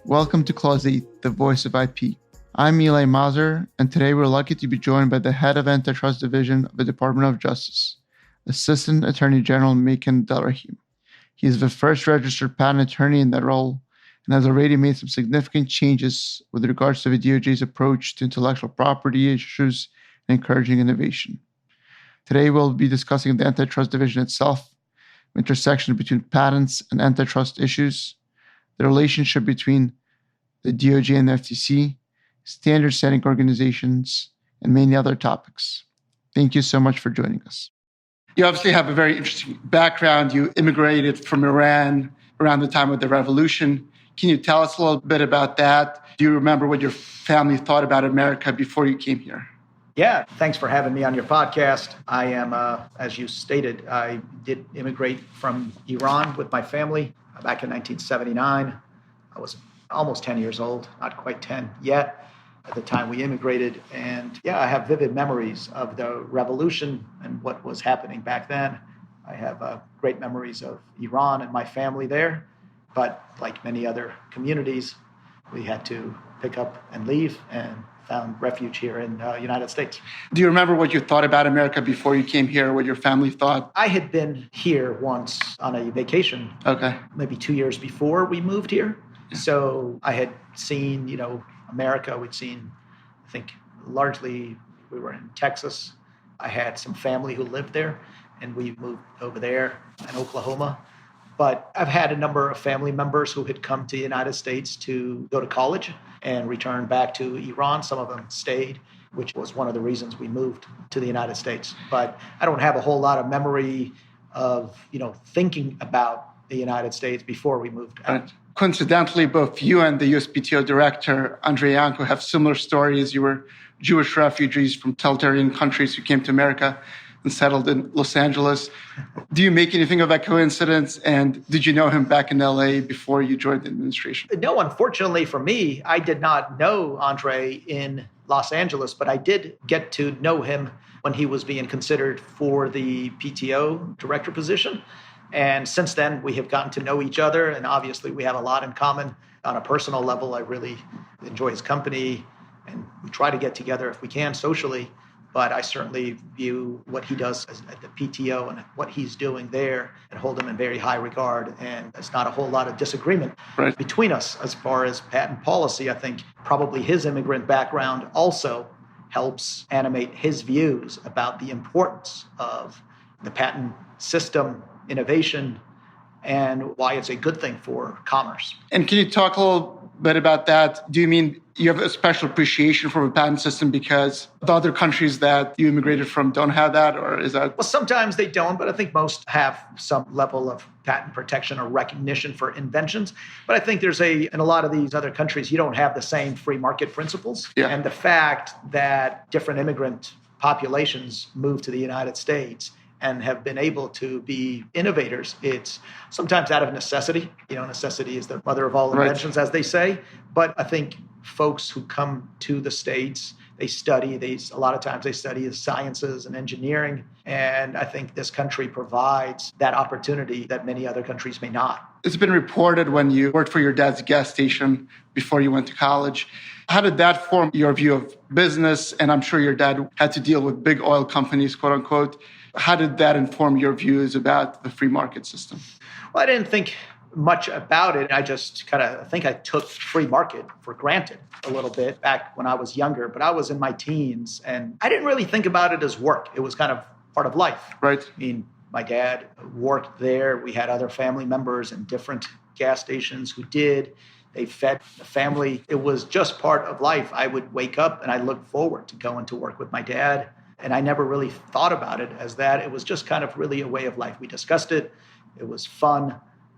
Welcome to Clause 8, the voice of IP. I'm Eli Mazur, and today we're lucky to be joined by the head of Antitrust Division of the Department of Justice, Assistant Attorney General Makan Delrahim. He is the first registered patent attorney in that role and has already made some significant changes with regards to the DoJ's approach to intellectual property issues and encouraging innovation. Today we'll be discussing the Antitrust Division itself, the intersection between patents and antitrust issues, the relationship between the DOJ and the FTC, standard-setting organizations, and many other topics. Thank you so much for joining us. You obviously have a very interesting background. You immigrated from Iran around the time of the revolution. Can you tell us a little bit about that? Do you remember what your family thought about America before you came here? Yeah, thanks for having me on your podcast. I am, as you stated, I did immigrate from Iran with my family back in 1979. I was almost 10 years old, not quite 10 yet at the time we immigrated. And yeah, I have vivid memories of the revolution and what was happening back then. I have great memories of Iran and my family there. But like many other communities, we had to pick up and leave and found refuge here in the United States. Do you remember what you thought about America before you came here, what your family thought? I had been here once on a vacation, maybe 2 years before we moved here. Yeah. So I had seen, America. We'd seen, I think, largely we were in Texas. I had some family who lived there, and we moved over there in Oklahoma. But I've had a number of family members who had come to the United States to go to college and return back to Iran. Some of them stayed, which was one of the reasons we moved to the United States. But I don't have a whole lot of memory of, thinking about the United States before we moved out. Right. Coincidentally, both you and the USPTO director, Andrei Yanko, have similar stories. You were Jewish refugees from totalitarian countries who came to America and settled in Los Angeles. Do you make anything of that coincidence? And did you know him back in LA before you joined the administration? No, unfortunately for me, I did not know Andre in Los Angeles, but I did get to know him when he was being considered for the PTO director position. And since then, we have gotten to know each other. And obviously, we have a lot in common on a personal level. I really enjoy his company, and we try to get together if we can socially. But I certainly view what he does at the PTO and what he's doing there and hold him in very high regard. And there's not a whole lot of disagreement between us as far as patent policy. I think probably his immigrant background also helps animate his views about the importance of the patent system, innovation, and why it's a good thing for commerce. And can you talk a little bit about that? Do you mean you have a special appreciation for the patent system because the other countries that you immigrated from don't have that, or is that? Well, sometimes they don't, but I think most have some level of patent protection or recognition for inventions. But I think in a lot of these other countries, you don't have the same free market principles. Yeah. And the fact that different immigrant populations move to the United States and have been able to be innovators, it's sometimes out of necessity. Necessity is the mother of all inventions, as they say. But I think folks who come to the States, a lot of times they study the sciences and engineering. And I think this country provides that opportunity that many other countries may not. It's been reported when you worked for your dad's gas station before you went to college. How did that form your view of business? And I'm sure your dad had to deal with big oil companies, quote unquote. How did that inform your views about the free market system? Well, I didn't think much about it. I just I think I took free market for granted a little bit back when I was younger, but I was in my teens and I didn't really think about it as work. It was kind of part of life. Right. I mean, my dad worked there. We had other family members in different gas stations who did. They fed the family. It was just part of life. I would wake up and I looked forward to going to work with my dad. And I never really thought about it as that. It was just kind of really a way of life. We discussed it. It was fun.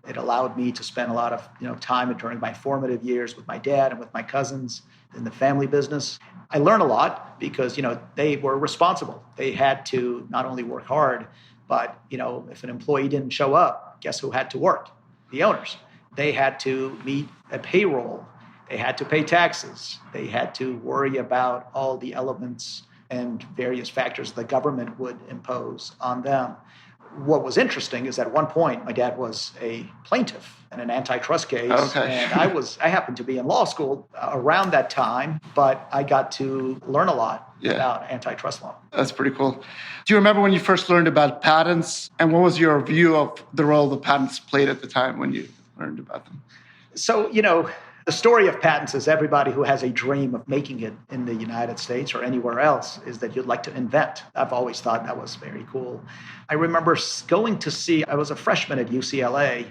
It allowed me to spend a lot of time during my formative years with my dad and with my cousins in the family business. I learned a lot because, they were responsible. They had to not only work hard, but, if an employee didn't show up, guess who had to work? The owners. They had to meet a payroll. They had to pay taxes. They had to worry about all the elements and various factors the government would impose on them. what was interesting is at one point, my dad was a plaintiff in an antitrust case. Okay. And I happened to be in law school around that time, but I got to learn a lot about antitrust law. That's pretty cool. Do you remember when you first learned about patents, and what was your view of the role the patents played at the time when you learned about them? So, the story of patents is everybody who has a dream of making it in the United States or anywhere else is that you'd like to invent. I've always thought that was very cool. I remember going to see, I was a freshman at UCLA,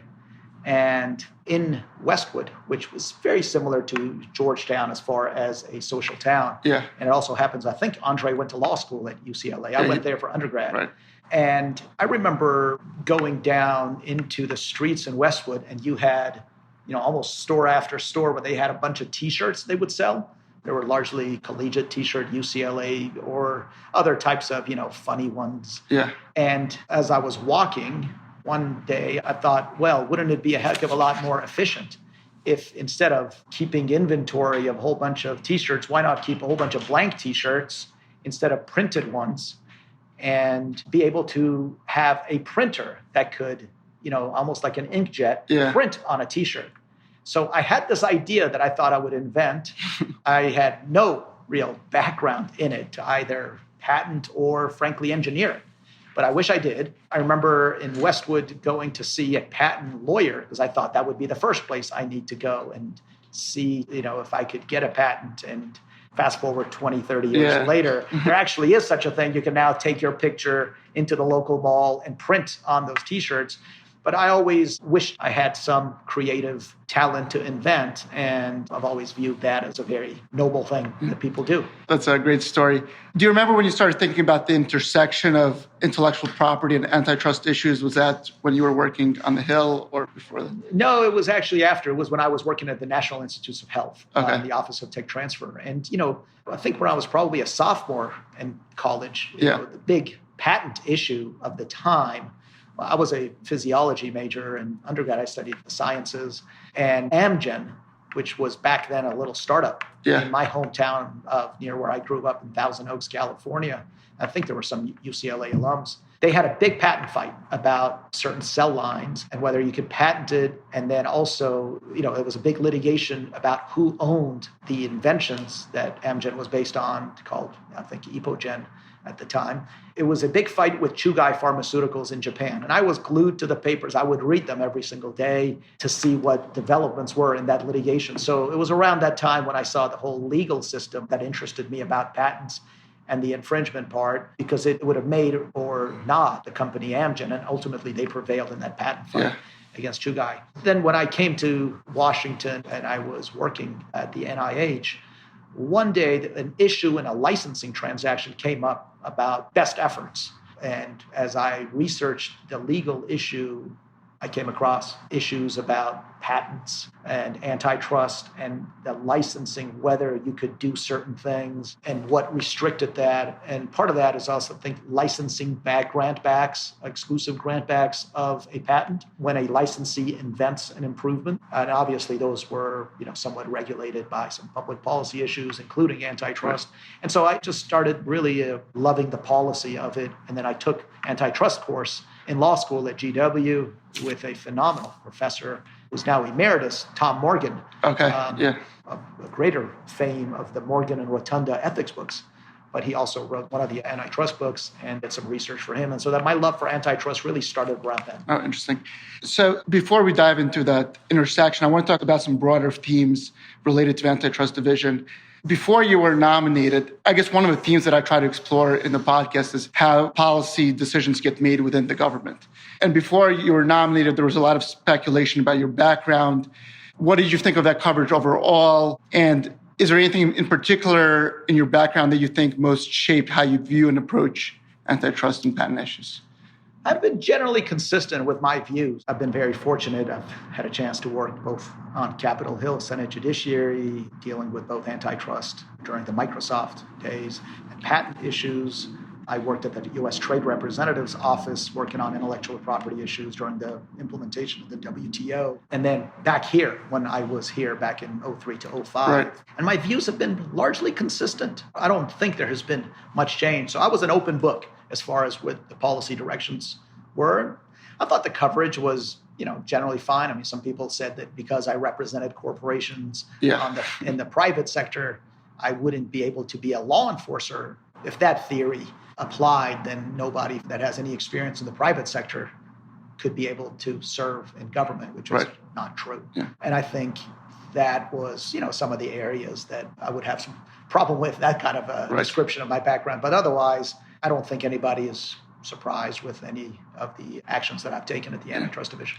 and in Westwood, which was very similar to Georgetown as far as a social town. Yeah. And it also happens, I think Andre went to law school at UCLA. I went there for undergrad. Right. And I remember going down into the streets in Westwood, and you had almost store after store where they had a bunch of T-shirts they would sell. They were largely collegiate T-shirt, UCLA, or other types of, funny ones. Yeah. And as I was walking one day, I thought, well, wouldn't it be a heck of a lot more efficient if instead of keeping inventory of a whole bunch of T-shirts, why not keep a whole bunch of blank T-shirts instead of printed ones, and be able to have a printer that could, almost like an inkjet, print on a T-shirt. So I had this idea that I thought I would invent. I had no real background in it to either patent or, frankly, engineer it. But I wish I did. I remember in Westwood going to see a patent lawyer because I thought that would be the first place I need to go and see, if I could get a patent. And fast forward 20, 30 years later, there actually is such a thing. You can now take your picture into the local mall and print on those T-shirts. But I always wished I had some creative talent to invent, and I've always viewed that as a very noble thing that people do. That's a great story. Do you remember when you started thinking about the intersection of intellectual property and antitrust issues? Was that when you were working on the Hill or before that? No, it was actually after. It was when I was working at the National Institutes of Health, in the Office of Tech Transfer. And, I think when I was probably a sophomore in college, the big patent issue of the time, I was a physiology major in undergrad. I studied the sciences. And Amgen, which was back then a little startup in my hometown near where I grew up in Thousand Oaks, California. I think there were some UCLA alums. They had a big patent fight about certain cell lines and whether you could patent it. And then also, there was a big litigation about who owned the inventions that Amgen was based on, called, I think, Epogen at the time. It was a big fight with Chugai Pharmaceuticals in Japan. And I was glued to the papers. I would read them every single day to see what developments were in that litigation. So it was around that time when I saw the whole legal system that interested me about patents and the infringement part, because it would have made or not the company Amgen. And ultimately, they prevailed in that patent fight against Chugai. Then when I came to Washington and I was working at the NIH, one day, an issue in a licensing transaction came up about best efforts. And as I researched the legal issue, I came across issues about patents and antitrust and the licensing, whether you could do certain things and what restricted that. And part of that is also, I think, licensing back grant backs, exclusive grant backs of a patent when a licensee invents an improvement. And obviously those were, somewhat regulated by some public policy issues, including antitrust. And so I just started really loving the policy of it. And then I took antitrust course in law school at GW with a phenomenal professor who's now emeritus, Tom Morgan. A greater fame of the Morgan and Rotunda ethics books. But he also wrote one of the antitrust books and did some research for him. And so that my love for antitrust really started around then. Oh, interesting. So before we dive into that intersection, I want to talk about some broader themes related to Antitrust Division. Before you were nominated, I guess one of the themes that I try to explore in the podcast is how policy decisions get made within the government. And before you were nominated, there was a lot of speculation about your background. What did you think of that coverage overall? And is there anything in particular in your background that you think most shaped how you view and approach antitrust and patent issues? I've been generally consistent with my views. I've been very fortunate. I've had a chance to work both on Capitol Hill, Senate Judiciary, dealing with both antitrust during the Microsoft days and patent issues. I worked at the U.S. Trade Representative's office working on intellectual property issues during the implementation of the WTO. And then back here, when I was here back in 03 to 05. Right. And my views have been largely consistent. I don't think there has been much change. So I was an open book as far as with the policy directions were. I thought the coverage was, generally fine. I mean, some people said that because I represented corporations in the private sector, I wouldn't be able to be a law enforcer. If that theory applied, then nobody that has any experience in the private sector could be able to serve in government, which is not true. Yeah. And I think that was, some of the areas that I would have some problem with, that kind of a description of my background. But otherwise, I don't think anybody is surprised with any of the actions that I've taken at the Antitrust Division.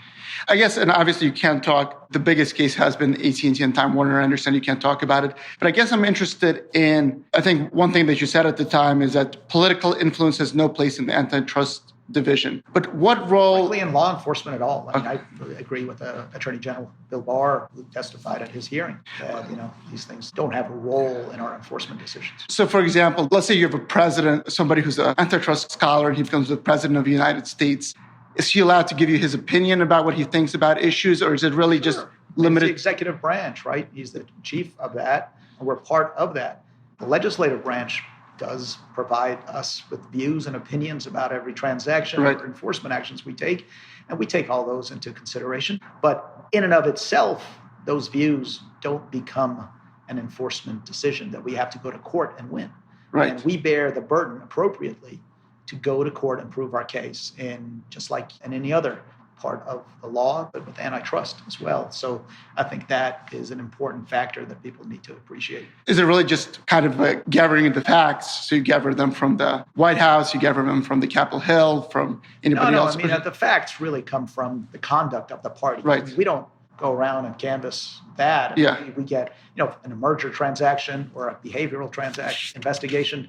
I guess, and obviously you can't talk, the biggest case has been AT&T and Time Warner. I understand you can't talk about it, but I guess I'm interested in, I think one thing that you said at the time is that political influence has no place in the Antitrust Division. But what role... Frankly, in law enforcement at all. I mean, I agree with Attorney General Bill Barr, who testified at his hearing that, these things don't have a role in our enforcement decisions. So, for example, let's say you have a president, somebody who's an antitrust scholar, and he becomes the president of the United States. Is he allowed to give you his opinion about what he thinks about issues, or is it really just limited? He's the executive branch, right? He's the chief of that, and we're part of that. The legislative branch does provide us with views and opinions about every transaction or enforcement actions we take, and we take all those into consideration. But in and of itself, those views don't become an enforcement decision that we have to go to court and win. Right. And we bear the burden appropriately to go to court and prove our case, in just like in any other part of the law, but with antitrust as well. So I think that is an important factor that people need to appreciate. Is it really just kind of gathering the facts? So you gather them from the White House, you gather them from the Capitol Hill, from anybody else? No, I mean, the facts really come from the conduct of the party. Right. I mean, we don't go around and canvass that. We get, in a merger transaction or a behavioral transaction investigation,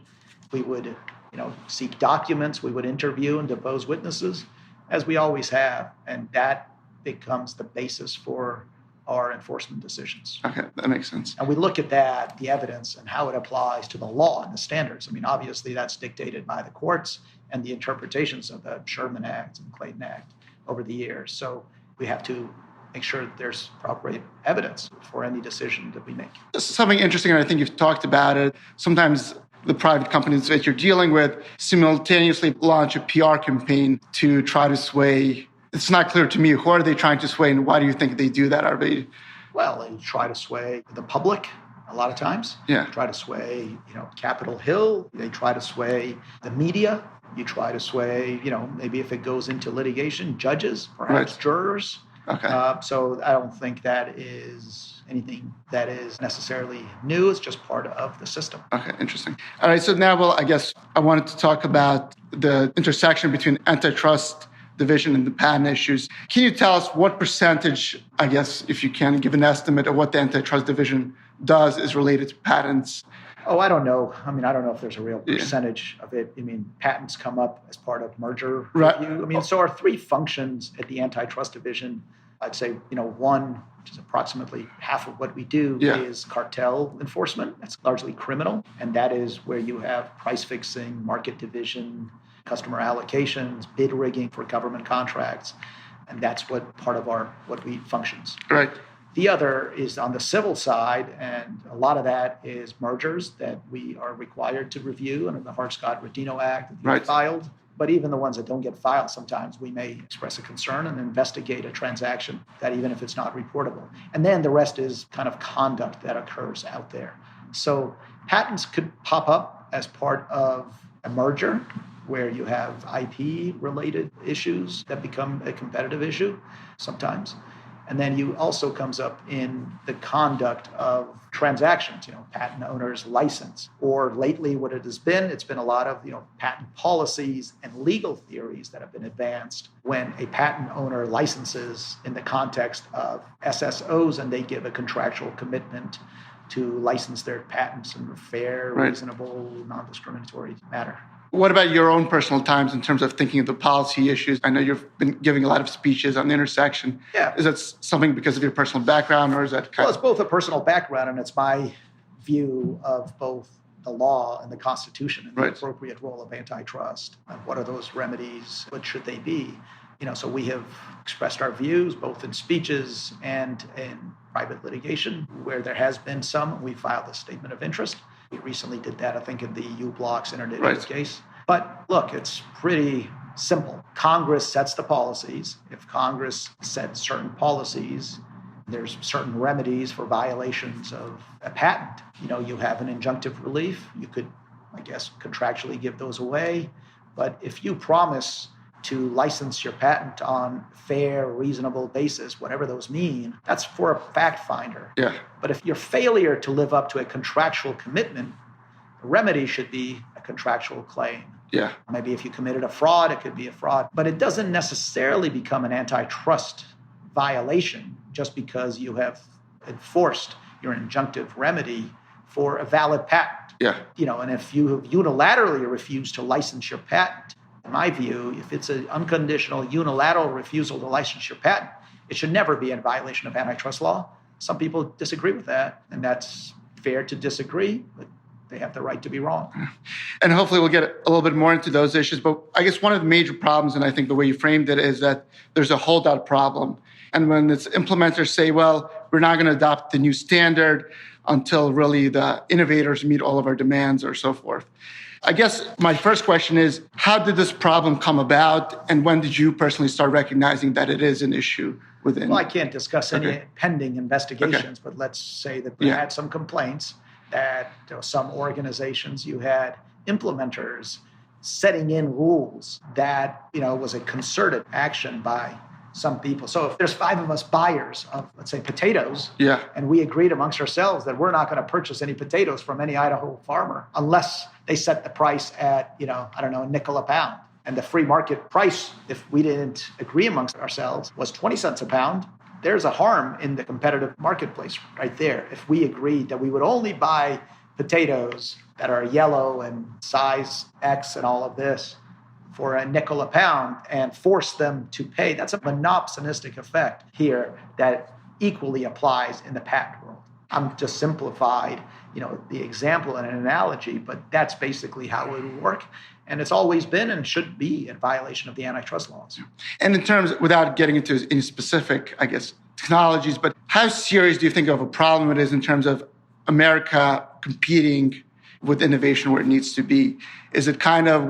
we would, seek documents, we would interview and depose witnesses, as we always have, and that becomes the basis for our enforcement decisions. Okay, that makes sense. And we look at that, the evidence, and how it applies to the law and the standards. I mean, obviously, that's dictated by the courts and the interpretations of the Sherman Act and Clayton Act over the years. So we have to make sure that there's appropriate evidence for any decision that we make. This is something interesting, and I think you've talked about it. Sometimes the private companies that you're dealing with simultaneously launch a PR campaign to try to sway. It's not clear to me, who are they trying to sway, and why do you think they do that? Well, they try to sway the public a lot of times. Yeah. Try to sway, Capitol Hill. They try to sway the media. You try to sway, maybe if it goes into litigation, judges, perhaps jurors. Okay. So I don't think that is anything that is necessarily new. It's just part of the system. Okay, interesting. All right, so now, I guess I wanted to talk about the intersection between Antitrust Division and the patent issues. Can you tell us what percentage, I guess, if you can give an estimate of what the Antitrust Division does is related to patents? Oh, I don't know. I mean, I don't know if there's a real percentage of it. I mean, patents come up as part of merger review. I mean, so our three functions at the Antitrust Division, I'd say, one, which is approximately half of what we do, is cartel enforcement. That's largely criminal. And that is where you have price fixing, market division, customer allocations, bid rigging for government contracts. And that's what part of what we functions. Right. The other is on the civil side, and a lot of that is mergers that we are required to review under the Hart-Scott-Rodino Act that we filed. But even the ones that don't get filed, sometimes we may express a concern and investigate a transaction, that even if it's not reportable. And then the rest is kind of conduct that occurs out there. So patents could pop up as part of a merger where you have IP-related issues that become a competitive issue sometimes. And then you also comes up in the conduct of transactions, patent owners' license, or lately what it has been, it's been a lot of, patent policies and legal theories that have been advanced when a patent owner licenses in the context of SSOs and they give a contractual commitment to license their patents in a fair, reasonable, non-discriminatory manner. What about your own personal times in terms of thinking of the policy issues? I know you've been giving a lot of speeches on the intersection. Yeah. Is that something because of your personal background, or is that Well, it's both a personal background and it's my view of both the law and the Constitution and the appropriate role of antitrust. And what are those remedies? What should they be? So we have expressed our views both in speeches and in private litigation where there has been some. We filed a statement of interest. We recently did that, I think, in the U-Blocks Internet case. But look, it's pretty simple. Congress sets the policies. If Congress sets certain policies, there's certain remedies for violations of a patent. You have an injunctive relief. You could, I guess, contractually give those away. But if you promise to license your patent on fair, reasonable basis, whatever those mean, that's for a fact finder. Yeah. But if your failure to live up to a contractual commitment, the remedy should be a contractual claim. Yeah. Maybe if you committed a fraud, it could be a fraud. But it doesn't necessarily become an antitrust violation just because you have enforced your injunctive remedy for a valid patent. Yeah. And if you have unilaterally refused to license your patent, in my view, if it's an unconditional unilateral refusal to license your patent, it should never be in violation of antitrust law. Some people disagree with that, and that's fair to disagree, but they have the right to be wrong. And hopefully we'll get a little bit more into those issues. But I guess one of the major problems, and I think the way you framed it, is that there's a holdout problem. And when its implementers say, well, we're not going to adopt the new standard until really the innovators meet all of our demands or so forth. I guess my first question is, how did this problem come about? And when did you personally start recognizing that it is an issue within? Well, I can't discuss any pending investigations, but let's say that we had some complaints that some organizations, you had implementers setting in rules that, was a concerted action by some people. So if there's 5 of us buyers of, let's say, potatoes, and we agreed amongst ourselves that we're not going to purchase any potatoes from any Idaho farmer unless they set the price at, a nickel a pound. And the free market price, if we didn't agree amongst ourselves, was 20 cents a pound. There's a harm in the competitive marketplace right there. If we agreed that we would only buy potatoes that are yellow and size X and all of this for a nickel a pound and force them to pay, that's a monopsonistic effect here that equally applies in the patent world. I'm just simplified, the example and an analogy, but that's basically how it would work. And it's always been and should be in violation of the antitrust laws. And in terms, without getting into any specific, I guess, technologies, but how serious do you think of a problem it is in terms of America competing with innovation where it needs to be? Is it kind of,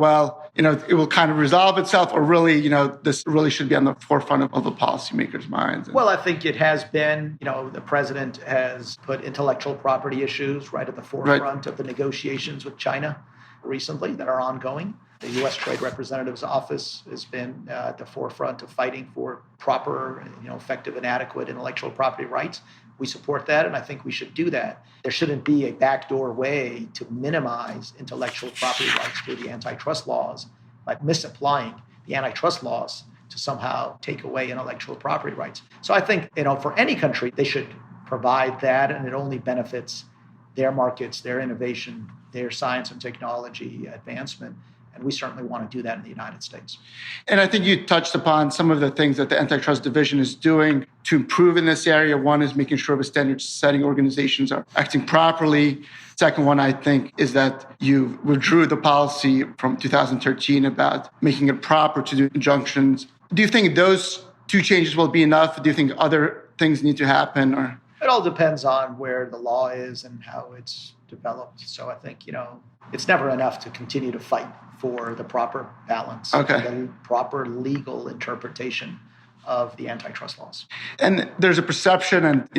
it will kind of resolve itself, or really, this really should be on the forefront of the policymakers' minds? Well, I think it has been. The president has put intellectual property issues right at the forefront of the negotiations with China recently that are ongoing. The U.S. Trade Representative's office has been at the forefront of fighting for proper, effective and adequate intellectual property rights. We support that, and I think we should do that. There shouldn't be a backdoor way to minimize intellectual property rights through the antitrust laws by misapplying the antitrust laws to somehow take away intellectual property rights. So I think, for any country, they should provide that, and it only benefits their markets, their innovation, their science and technology advancement. And we certainly want to do that in the United States. And I think you touched upon some of the things that the Antitrust Division is doing to improve in this area. One is making sure the standard-setting organizations are acting properly. Second one, I think, is that you withdrew the policy from 2013 about making it proper to do injunctions. Do you think those 2 changes will be enough? Do you think other things need to happen? Or it all depends on where the law is and how it's developed. So I think, it's never enough to continue to fight for the proper balance, the proper legal interpretation of the antitrust laws. And there's a perception, and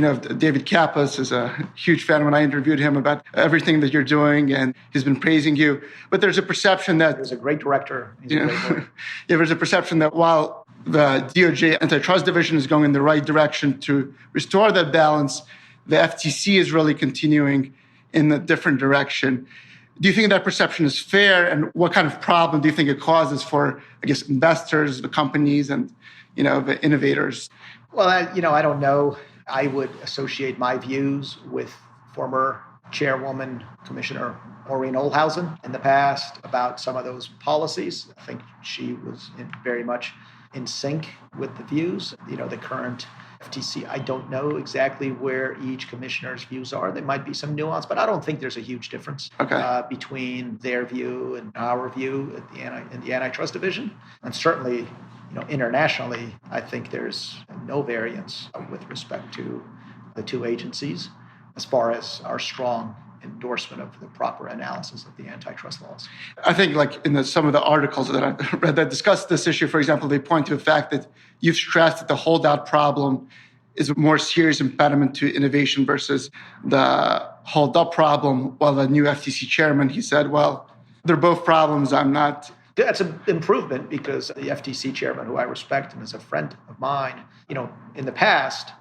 David Kappas is a huge fan when I interviewed him about everything that you're doing, and he's been praising you. But there's a perception that he's a great director. He's a great lawyer. There's a perception that while the DOJ Antitrust Division is going in the right direction to restore that balance, the FTC is really continuing in a different direction. Do you think that perception is fair? And what kind of problem do you think it causes for, I guess, investors, the companies, and, the innovators? Well, I don't know. I would associate my views with former chairwoman, Commissioner Maureen Olhausen in the past about some of those policies. I think she was very much in sync with the views. The current FTC, I don't know exactly where each commissioner's views are. There might be some nuance, but I don't think there's a huge difference between their view and our view in the Antitrust Division. And certainly, internationally, I think there's no variance with respect to the 2 agencies as far as our strong endorsement of the proper analysis of the antitrust laws. I think like in some of the articles that I've read that discuss this issue, for example, they point to the fact that you've stressed that the holdout problem is a more serious impediment to innovation versus the hold-up problem. While the new FTC chairman, he said, well, they're both problems. I'm not... That's an improvement because the FTC chairman, who I respect and is a friend of mine, in the past,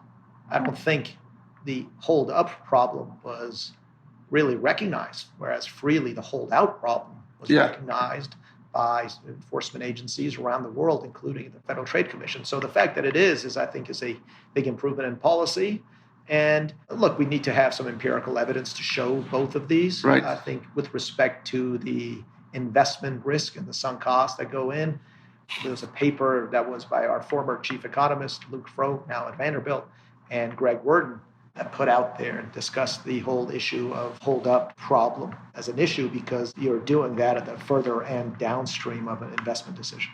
I don't think the hold-up problem was really recognized, whereas freely the hold-out problem was recognized by enforcement agencies around the world, including the Federal Trade Commission. So the fact that it is I think, is a big improvement in policy. And look, we need to have some empirical evidence to show both of these. Right. I think with respect to the investment risk and the sunk costs that go in, there was a paper that was by our former chief economist, Luke Froh, now at Vanderbilt, and Greg Worden, that put out there and discussed the whole issue of hold-up problem as an issue because you're doing that at the further end downstream of an investment decision.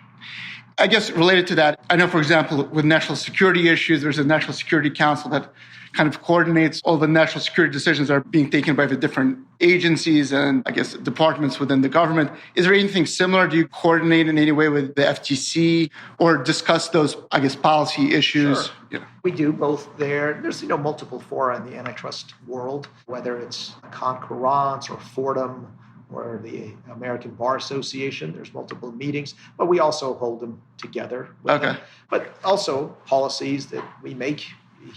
I guess related to that, I know, for example, with national security issues, there's a National Security Council that kind of coordinates all the national security decisions that are being taken by the different agencies and, I guess, departments within the government. Is there anything similar? Do you coordinate in any way with the FTC or discuss those, I guess, policy issues? Sure. Yeah. We do both there. There's, multiple fora in the antitrust world, whether it's concurrence or Fordham or the American Bar Association. There's multiple meetings, but we also hold them together. Them. But also policies that we make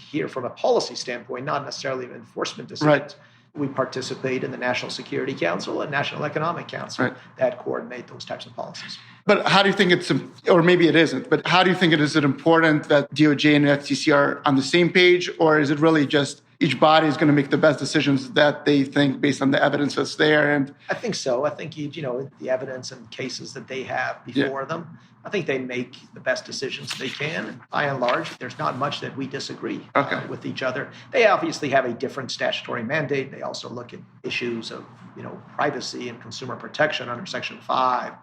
here from a policy standpoint, not necessarily an enforcement decision. Right. We participate in the National Security Council and National Economic Council that coordinate those types of policies. But how do you think or maybe it isn't, but how do you think is it important that DOJ and FTC are on the same page, or is it really just each body is going to make the best decisions that they think based on the evidence that's there? And I think so. I think, the evidence and cases that they have before them, I think they make the best decisions they can. And by and large, there's not much that we disagree with each other. They obviously have a different statutory mandate. They also look at issues of, privacy and consumer protection under Section 5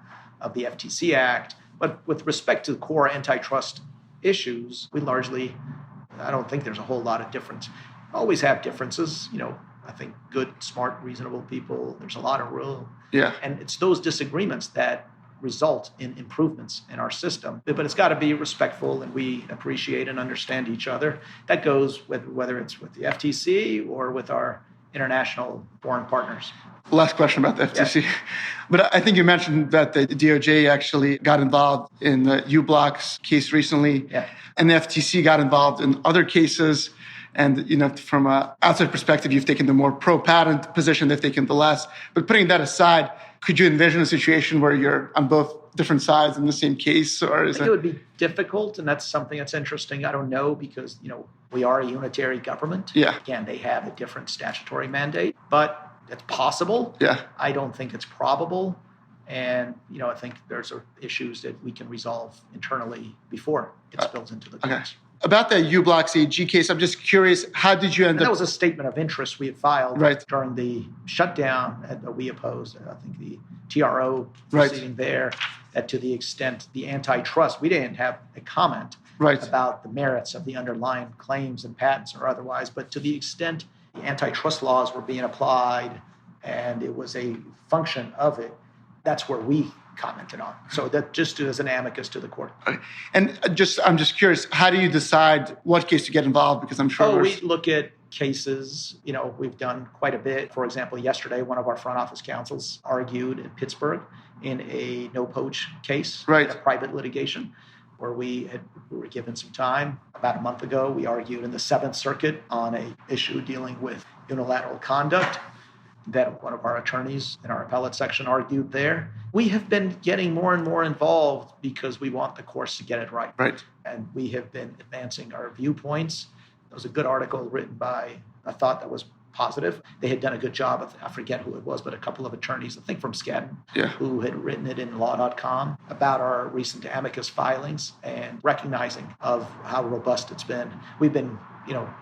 of the FTC Act. But with respect to the core antitrust issues, we largely, I don't think there's a whole lot of difference. Always have differences, I think good, smart, reasonable people, there's a lot of room. Yeah. And it's those disagreements that result in improvements in our system. But it's got to be respectful and we appreciate and understand each other. That goes with whether it's with the FTC or with our international foreign partners. Last question about the FTC. Yeah. But I think you mentioned that the DOJ actually got involved in the U-Blocks case recently. Yeah. And the FTC got involved in other cases. And, from an outside perspective, you've taken the more pro-patent position, they've taken the less. But putting that aside, could you envision a situation where you're on both different sides in the same case? Or I think it would be difficult, and that's something that's interesting. I don't know because, we are a unitary government. Yeah. Again, they have a different statutory mandate, but it's possible. Yeah. I don't think it's probable. And, I think there's issues that we can resolve internally before it spills into the courts. Okay. About the U-Blocks AG case, I'm just curious, how did you end up... That was a statement of interest we had filed right. during the shutdown that we opposed. I think the TRO proceeding there, that to the extent the antitrust, we didn't have a comment about the merits of the underlying claims and patents or otherwise, but to the extent the antitrust laws were being applied and it was a function of it, that's where we commented on. So that just as an amicus to the court. Okay. And I'm just curious, how do you decide what case to get involved? Because I'm sure we look at cases, we've done quite a bit. For example, yesterday, one of our front office counsels argued in Pittsburgh in a no-poach case, in a private litigation, where we were given some time. About a month ago, we argued in the Seventh Circuit on an issue dealing with unilateral conduct that one of our attorneys in our appellate section argued there. We have been getting more and more involved because we want the courts to get it right. Right. And we have been advancing our viewpoints. There was a good article written by, I thought that was positive. They had done a good job. I forget who it was, but a couple of attorneys, I think from Skadden, who had written it in law.com about our recent amicus filings and recognizing of how robust it's been. We've been,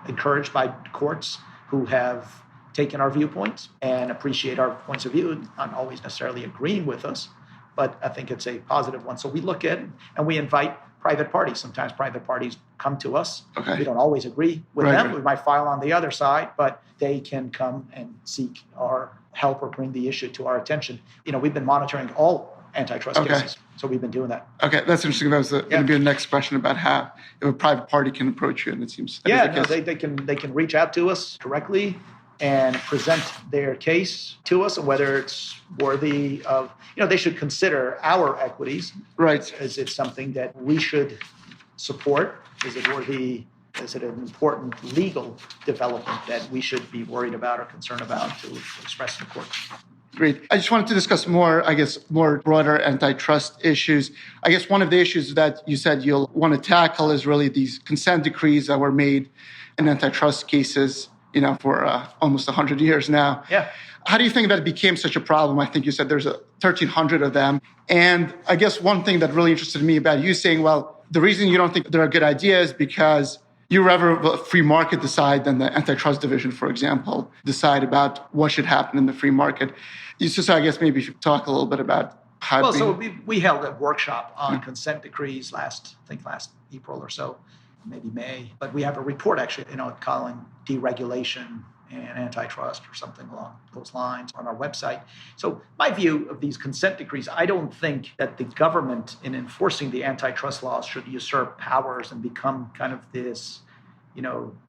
encouraged by courts who have taken our viewpoints and appreciate our points of view, not always necessarily agreeing with us, but I think it's a positive one. So we look at it and we invite private parties. Sometimes private parties come to us. Okay. We don't always agree with Right, them. right. We might file on the other side, but they can come and seek our help or bring the issue to our attention. We've been monitoring all antitrust cases, so we've been doing that. Okay, that's interesting. That was going to be the next question about how if a private party can approach you, and it seems they can reach out to us directly and present their case to us, and whether it's worthy of, they should consider our equities. Right. Is it something that we should support? Is it worthy? Is it an important legal development that we should be worried about or concerned about to express to the court? Great. I just wanted to discuss more broader antitrust issues. I guess one of the issues that you said you'll want to tackle is really these consent decrees that were made in antitrust cases, for almost 100 years now. Yeah. How do you think that it became such a problem? I think you said there's 1,300 of them. And I guess one thing that really interested me about you saying, well, the reason you don't think they're a good idea is because you rather a free market decide than the Antitrust Division, for example, decide about what should happen in the free market. So I guess maybe you should talk a little bit about how. Well, so we held a workshop on consent decrees last April or so, maybe May. But we have a report actually, calling deregulation and antitrust or something along those lines on our website. So my view of these consent decrees, I don't think that the government in enforcing the antitrust laws should usurp powers and become kind of this,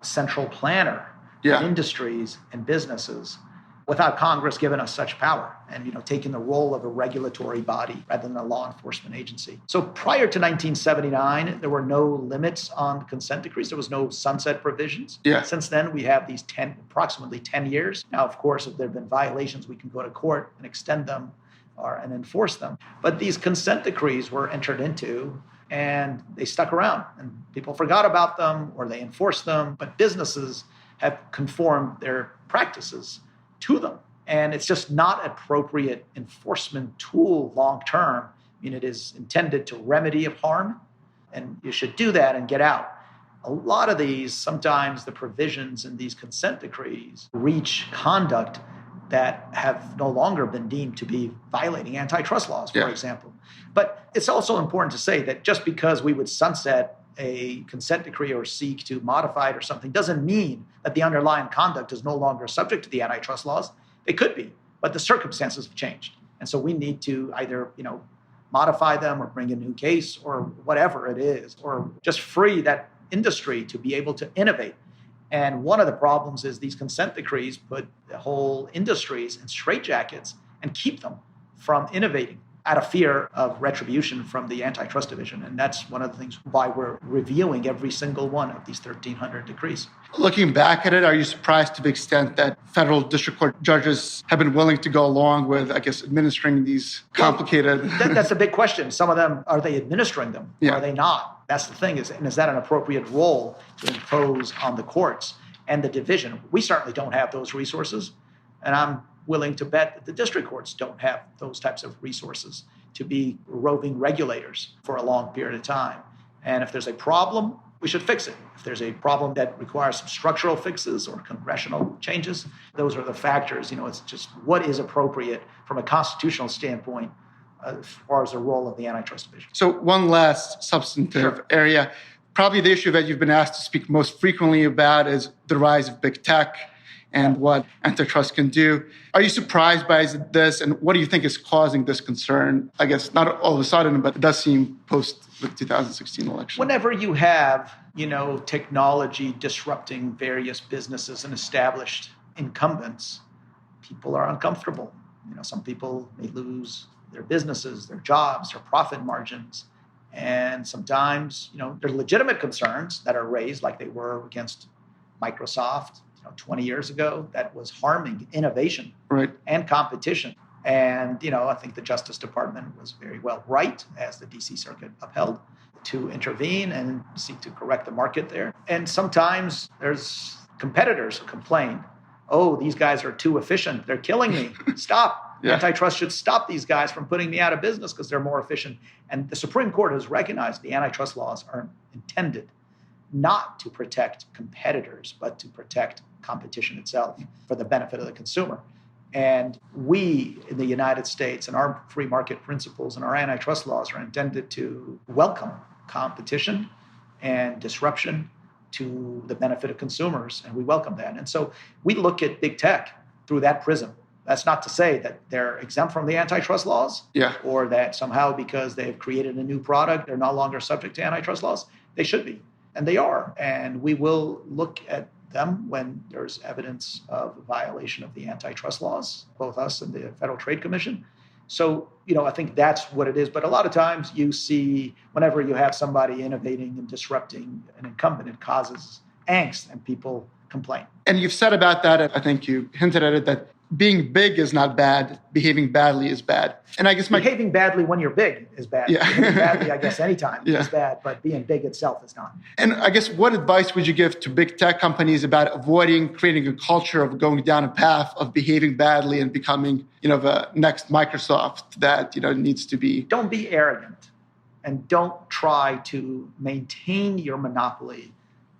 central planner of industries and businesses without Congress giving us such power and, taking the role of a regulatory body rather than a law enforcement agency. So prior to 1979, there were no limits on consent decrees. There was no sunset provisions. Yeah. Since then, we have these approximately 10 years. Now, of course, if there have been violations, we can go to court and extend them and enforce them. But these consent decrees were entered into and they stuck around and people forgot about them or they enforced them. But businesses have conformed their practices to them. And it's just not an appropriate enforcement tool long term. It is intended to remedy a harm, and you should do that and get out. A lot of these, sometimes the provisions in these consent decrees reach conduct that have no longer been deemed to be violating antitrust laws, for example. But it's also important to say that just because we would sunset a consent decree or seek to modify it or something doesn't mean that the underlying conduct is no longer subject to the antitrust laws. It could be, but the circumstances have changed. And so we need to either, modify them or bring a new case or whatever it is, or just free that industry to be able to innovate. And one of the problems is these consent decrees put the whole industries in straitjackets and keep them from innovating out of fear of retribution from the Antitrust Division. And that's one of the things why we're reviewing every single one of these 1,300 decrees. Looking back at it, are you surprised to the extent that federal district court judges have been willing to go along with, administering these complicated... Well, that's a big question. Some of them, are they administering them? Yeah. Are they not? That's the thing. Is that an appropriate role to impose on the courts and the division? We certainly don't have those resources. And I'm willing to bet that the district courts don't have those types of resources to be roving regulators for a long period of time. And if there's a problem, we should fix it. If there's a problem that requires some structural fixes or congressional changes, those are the factors. It's just what is appropriate from a constitutional standpoint as far as the role of the Antitrust Division. So one last substantive area, probably the issue that you've been asked to speak most frequently about is the rise of big tech and what antitrust can do. Are you surprised by this? And what do you think is causing this concern? I guess not all of a sudden, but it does seem post the 2016 election. Whenever you have, technology disrupting various businesses and established incumbents, people are uncomfortable. Some people may lose their businesses, their jobs, their profit margins. And sometimes, there are legitimate concerns that are raised, like they were against Microsoft 20 years ago, that was harming innovation and competition. And, I think the Justice Department was very well right, as the D.C. Circuit upheld, to intervene and seek to correct the market there. And sometimes there's competitors who complain, oh, these guys are too efficient. They're killing me. Stop. Antitrust should stop these guys from putting me out of business because they're more efficient. And the Supreme Court has recognized the antitrust laws are intended not to protect competitors, but to protect competition itself for the benefit of the consumer. And we in the United States and our free market principles and our antitrust laws are intended to welcome competition and disruption to the benefit of consumers, and we welcome that. And so we look at big tech through that prism. That's not to say that they're exempt from the antitrust laws, or that somehow because they've created a new product, they're no longer subject to antitrust laws. They should be, and they are. And we will look at them when there's evidence of a violation of the antitrust laws, both us and the Federal Trade Commission. So, I think that's what it is. But a lot of times you see whenever you have somebody innovating and disrupting an incumbent, it causes angst and people complain. And you've said about that, I think you hinted at it, that being big is not bad. Behaving badly is bad. And I guess behaving badly when you're big is bad. Yeah. Behaving badly, I guess, anytime is bad, but being big itself is not. And I guess what advice would you give to big tech companies about avoiding creating a culture of going down a path of behaving badly and becoming, the next Microsoft that, needs to be? Don't be arrogant, and don't try to maintain your monopoly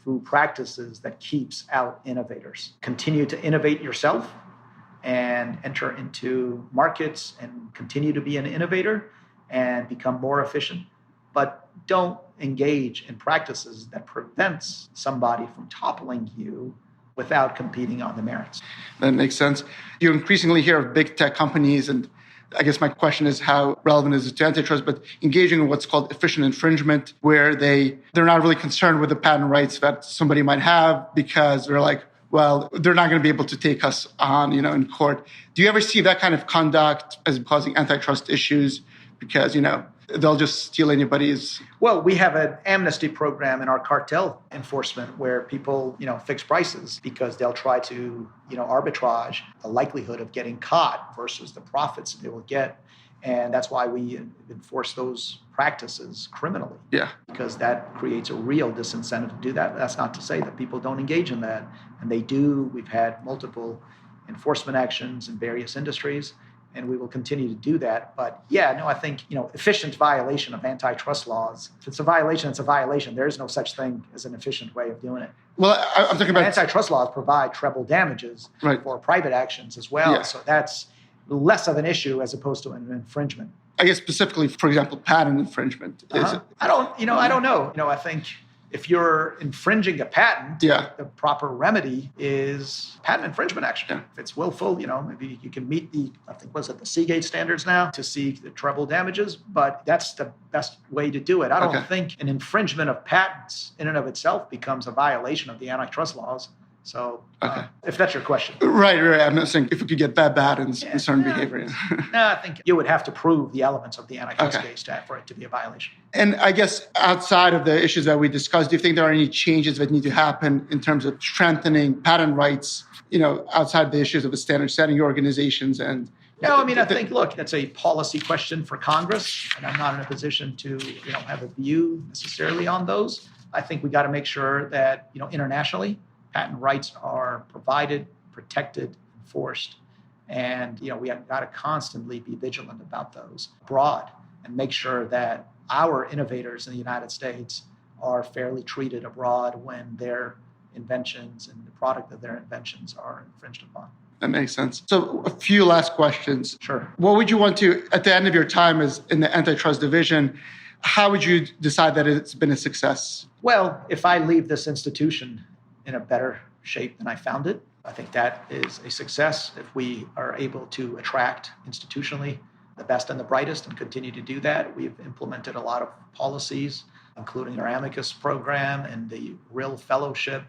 through practices that keeps out innovators. Continue to innovate yourself and enter into markets and continue to be an innovator and become more efficient. But don't engage in practices that prevents somebody from toppling you without competing on the merits. That makes sense. You increasingly hear of big tech companies, and I guess my question is how relevant is it to antitrust, but engaging in what's called efficient infringement, where they're not really concerned with the patent rights that somebody might have because they're like, well, they're not going to be able to take us on, in court. Do you ever see that kind of conduct as causing antitrust issues because, they'll just steal anybody's? Well, we have an amnesty program in our cartel enforcement where people, fix prices because they'll try to, arbitrage the likelihood of getting caught versus the profits they will get. And that's why we enforce those practices criminally. Yeah. Because that creates a real disincentive to do that. That's not to say that people don't engage in that. And they do. We've had multiple enforcement actions in various industries, and we will continue to do that. But I think, efficient violation of antitrust laws. If it's a violation, it's a violation. There is no such thing as an efficient way of doing it. Well, I'm talking about antitrust laws provide treble damages for private actions as well. Yeah. So that's less of an issue as opposed to an infringement. I guess specifically, for example, patent infringement. I don't know. I think if you're infringing a patent, the proper remedy is patent infringement action. Yeah. If it's willful, maybe you can meet the Seagate standards now to seek the treble damages, but that's the best way to do it. I don't think an infringement of patents in and of itself becomes a violation of the antitrust laws. So if that's your question. Right. I'm not saying if we could get that bad in certain behavior. No, I think you would have to prove the elements of the antitrust case for it to be a violation. And I guess outside of the issues that we discussed, do you think there are any changes that need to happen in terms of strengthening patent rights, outside the issues of the standard setting organizations? And no, I think, that's a policy question for Congress, and I'm not in a position to, have a view necessarily on those. I think we got to make sure that, internationally, patent rights are provided, protected, enforced, and we have got to constantly be vigilant about those abroad and make sure that our innovators in the United States are fairly treated abroad when their inventions and the product of their inventions are infringed upon. That makes sense. So a few last questions. Sure. What would you want to, at the end of your time as in the Antitrust Division, how would you decide that it's been a success? Well, if I leave this institution in a better shape than I found it, I think that is a success. If we are able to attract institutionally the best and the brightest and continue to do that, we've implemented a lot of policies, including our Amicus program and the Real Fellowship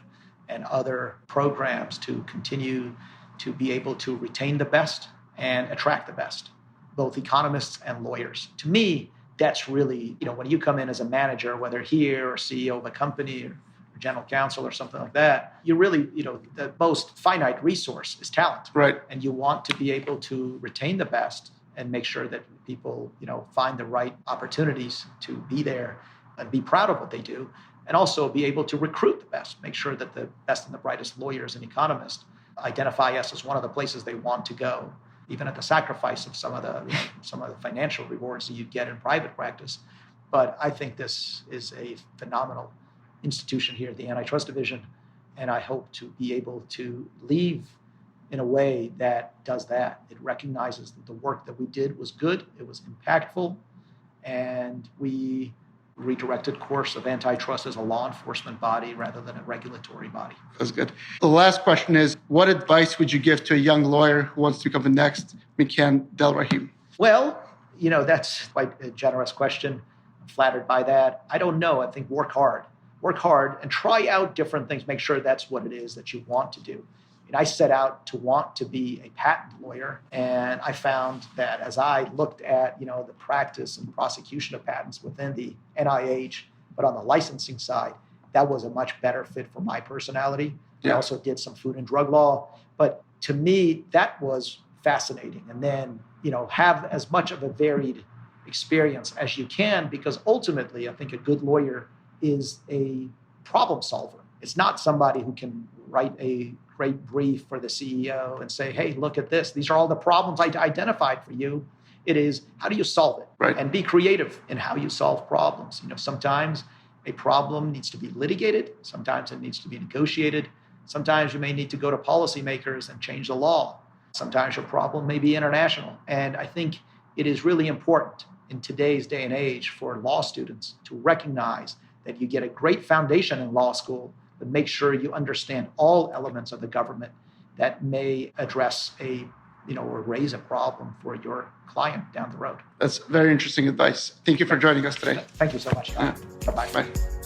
and other programs to continue to be able to retain the best and attract the best, both economists and lawyers. To me, that's really, when you come in as a manager, whether here or CEO of a company or general counsel or something like that, you really, the most finite resource is talent. Right. And you want to be able to retain the best and make sure that people, find the right opportunities to be there and be proud of what they do, and also be able to recruit the best, make sure that the best and the brightest lawyers and economists identify us as one of the places they want to go, even at the sacrifice of some of the financial rewards that you'd get in private practice. But I think this is a phenomenal institution here at the Antitrust Division, and I hope to be able to leave in a way that does that. It recognizes that the work that we did was good, it was impactful, and we redirected course of antitrust as a law enforcement body rather than a regulatory body. That's good. The last question is, what advice would you give to a young lawyer who wants to become the next Makan Delrahim? Well, that's quite a generous question. I'm flattered by that. I don't know. I think work hard and try out different things. Make sure that's what it is that you want to do. I set out to want to be a patent lawyer, and I found that as I looked at, the practice and prosecution of patents within the NIH, but on the licensing side, that was a much better fit for my personality. Yeah. I also did some food and drug law, but to me, that was fascinating. And then, have as much of a varied experience as you can, because ultimately, I think a good lawyer is a problem solver. It's not somebody who can write a great brief for the CEO and say, hey, look at this. These are all the problems I identified for you. It is, how do you solve it? Right. And be creative in how you solve problems. Sometimes a problem needs to be litigated. Sometimes it needs to be negotiated. Sometimes you may need to go to policymakers and change the law. Sometimes your problem may be international. And I think it is really important in today's day and age for law students to recognize that you get a great foundation in law school, but make sure you understand all elements of the government that may address or raise a problem for your client down the road. That's very interesting advice. Thank you for joining us today. Thank you so much, Tom. Yeah. Bye-bye. Bye.